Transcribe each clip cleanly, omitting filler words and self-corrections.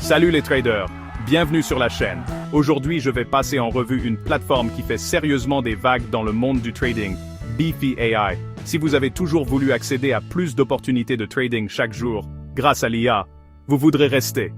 Salut les traders, bienvenue sur la chaîne. Aujourd'hui je vais passer en revue une plateforme qui fait sérieusement des vagues dans le monde du trading, Beefy AI. Si vous avez toujours voulu accéder à plus d'opportunités de trading chaque jour, grâce à l'IA, vous voudrez rester.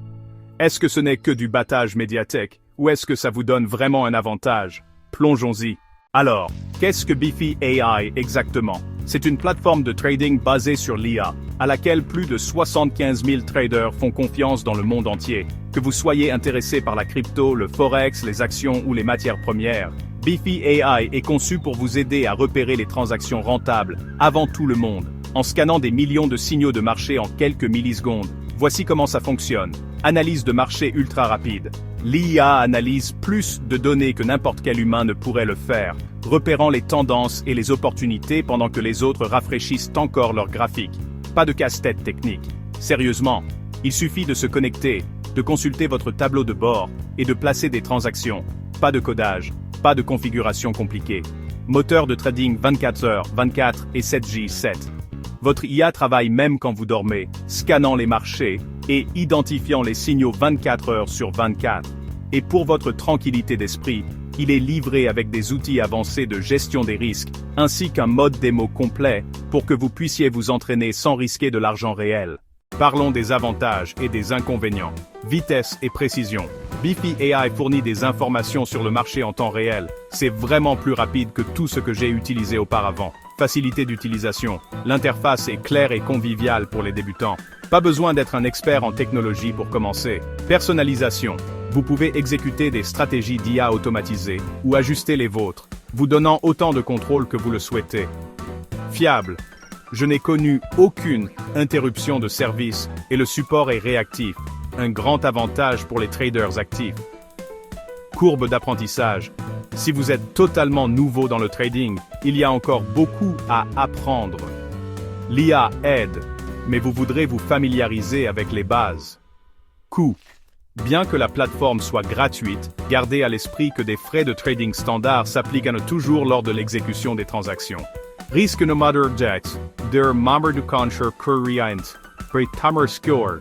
Est-ce que ce n'est que du battage médiatique, ou est-ce que ça vous donne vraiment un avantage? Plongeons-y. Alors, qu'est-ce que Beefy AI exactement? C'est une plateforme de trading basée sur l'IA, à laquelle plus de 75 000 traders font confiance dans le monde entier. Que vous soyez intéressé par la crypto, le forex, les actions ou les matières premières, Beefy AI est conçu pour vous aider à repérer les transactions rentables, avant tout le monde, en scannant des millions de signaux de marché en quelques millisecondes. Voici comment ça fonctionne. Analyse de marché ultra rapide. L'IA analyse plus de données que n'importe quel humain ne pourrait le faire, repérant les tendances et les opportunités pendant que les autres rafraîchissent encore leurs graphiques. Pas de casse-tête technique. Sérieusement, il suffit de se connecter, de consulter votre tableau de bord et de placer des transactions. Pas de codage, pas de configuration compliquée. Moteur de trading 24h/24 et 7j7. Votre IA travaille même quand vous dormez, scannant les marchés et identifiant les signaux 24 heures sur 24. Et pour votre tranquillité d'esprit, il est livré avec des outils avancés de gestion des risques, ainsi qu'un mode démo complet, pour que vous puissiez vous entraîner sans risquer de l'argent réel. Parlons des avantages et des inconvénients. Vitesse et précision. Beefy AI fournit des informations sur le marché en temps réel. C'est vraiment plus rapide que tout ce que j'ai utilisé auparavant. Facilité d'utilisation. L'interface est claire et conviviale pour les débutants. Pas besoin d'être un expert en technologie pour commencer. Personnalisation. Vous pouvez exécuter des stratégies d'IA automatisées ou ajuster les vôtres, vous donnant autant de contrôle que vous le souhaitez. Fiable. Je n'ai connu aucune interruption de service et le support est réactif. Un grand avantage pour les traders actifs. Courbe d'apprentissage. Si vous êtes totalement nouveau dans le trading, il y a encore beaucoup à apprendre. L'IA aide, mais vous voudrez vous familiariser avec les bases. Coût. Bien que la plateforme soit gratuite, gardez à l'esprit que des frais de trading standard s'appliquent à nous toujours lors de l'exécution des transactions. Risque no matter date, der member du Concher Current, Breitamer Score.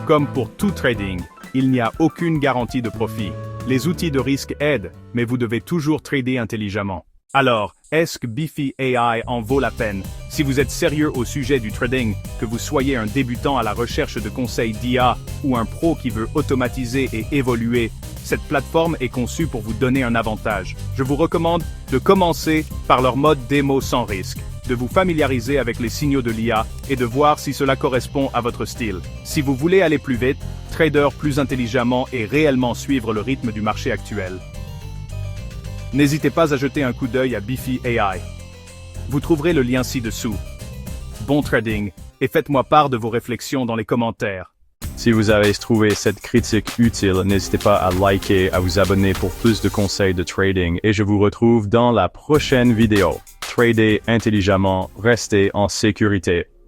Comme pour tout trading, il n'y a aucune garantie de profit. Les outils de risque aident, mais vous devez toujours trader intelligemment. Alors, est-ce que Beefy AI en vaut la peine? Si vous êtes sérieux au sujet du trading, que vous soyez un débutant à la recherche de conseils d'IA ou un pro qui veut automatiser et évoluer, cette plateforme est conçue pour vous donner un avantage. Je vous recommande de commencer par leur mode démo sans risque, de vous familiariser avec les signaux de l'IA et de voir si cela correspond à votre style. Si vous voulez aller plus vite, trader plus intelligemment et réellement suivre le rythme du marché actuel, n'hésitez pas à jeter un coup d'œil à Beefy AI. Vous trouverez le lien ci-dessous. Bon trading, et faites-moi part de vos réflexions dans les commentaires. Si vous avez trouvé cette critique utile, n'hésitez pas à liker, à vous abonner pour plus de conseils de trading et je vous retrouve dans la prochaine vidéo. Tradez intelligemment, restez en sécurité.